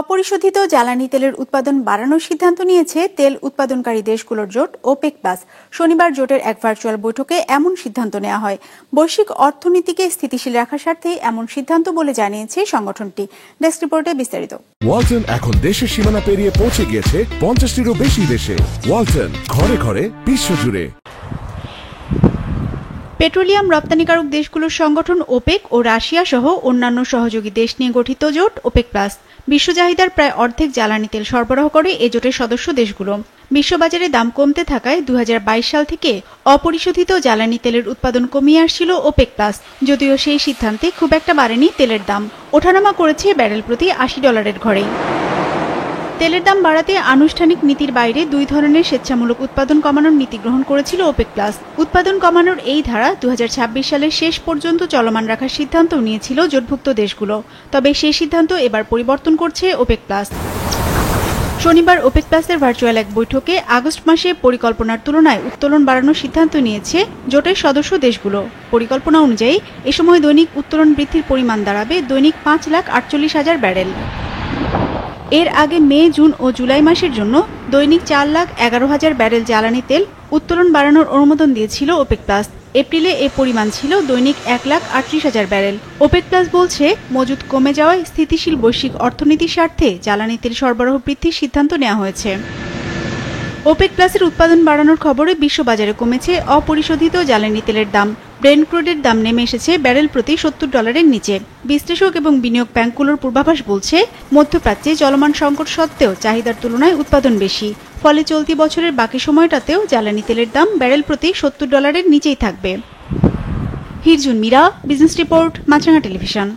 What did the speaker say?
অপরিশোধিত জ্বালানি তেলের উৎপাদন বাড়ানোর সিদ্ধান্ত নিয়েছে তেল উৎপাদনকারী দেশগুলোর জোট ওপেক প্লাস। শনিবার জোটের এক ভার্চুয়াল বৈঠকে এমন সিদ্ধান্ত নেওয়া হয়। বৈশ্বিক অর্থনীতিকে স্থিতিশীল রাখার স্বার্থে এমন সিদ্ধান্ত বলে জানিয়েছে সংগঠনটি। ডেস্ক রিপোর্টে বিস্তারিত। ওয়ালটন এখন দেশের সীমানা পেরিয়ে পৌঁছে গিয়েছে 50টিরও বেশি দেশে। ওয়ালটন, ঘরে ঘরে বিশ্বজুড়ে। পেট্রোলিয়াম রপ্তানিকারক দেশগুলোর সংগঠন ওপেক ও রাশিয়া সহ অন্যান্য সহযোগী দেশ নিয়ে গঠিত জোট ওপেক প্লাস বিশ্ব চাহিদার প্রায় অর্ধেক জ্বালানি তেল সরবরাহ করে এ জোটের সদস্য দেশগুলো। বিশ্ববাজারে দাম কমতে থাকায় 2022 সাল থেকে অপরিশোধিত জ্বালানি তেলের উৎপাদন কমিয়ে আসছিল ওপেক প্লাস। যদিও সেই সিদ্ধান্তে খুব একটা বাড়েনি তেলের দাম, ওঠানামা করেছে ব্যারেল প্রতি $80 ঘরেই। তেলের দাম বাড়াতে আনুষ্ঠানিক নীতির বাইরে দুই ধরনের স্বেচ্ছামূলক উৎপাদন কমানোর নীতি গ্রহণ করেছিল ওপেক প্লাস। উৎপাদন কমানোর এই ধারা 2026 সালের শেষ পর্যন্ত চলমান রাখার সিদ্ধান্ত নিয়েছিল জোটভুক্ত দেশগুলো। তবে সেই সিদ্ধান্ত এবার পরিবর্তন করছে ওপেক প্লাস। শনিবার ওপেক প্লাসের ভার্চুয়াল এক বৈঠকে আগস্ট মাসে পরিকল্পনার তুলনায় উত্তোলন বাড়ানোর সিদ্ধান্ত নিয়েছে জোটের সদস্য দেশগুলো। পরিকল্পনা অনুযায়ী এ সময় দৈনিক উত্তোলন বৃদ্ধির পরিমাণ দাঁড়াবে দৈনিক 5,48,000 ব্যারেল। এর আগে মে, জুন ও জুলাই মাসের জন্য দৈনিক 4,11,000 ব্যারেল জ্বালানি তেল উত্তোলন বাড়ানোর অনুমোদন দিয়েছিল ওপেক প্লাস। এপ্রিলে এ পরিমাণ ছিল দৈনিক 1,38,000 ব্যারেল। ওপেক প্লাস বলছে, মজুদ কমে যাওয়ায় স্থিতিশীল বৈশ্বিক অর্থনীতির স্বার্থে জ্বালানি তেল সরবরাহ বৃদ্ধির সিদ্ধান্ত নেওয়া হয়েছে। ওপেক প্লাসের উৎপাদন বাড়ানোর খবরে বিশ্ববাজারে কমেছে অপরিশোধিত জ্বালানি তেলের দাম। ব্রেন্ট ক্রুডের দাম নেমে এসেছে ব্যারেল প্রতি $70 নিচে। বিশ্লেষক এবং বিনিয়োগ ব্যাংকগুলোর পূর্বাভাস বলছে, মধ্যপ্রাচ্যে চলমান সংকট সত্ত্বেও চাহিদার তুলনায় উৎপাদন বেশি। ফলে চলতি বছরের বাকি সময়টাতেও জ্বালানি তেলের দাম ব্যারেল প্রতি $70 নিচেই থাকবে। হিরজুন মীরা, বিজনেস রিপোর্ট, মাছরাঙা টেলিভিশন।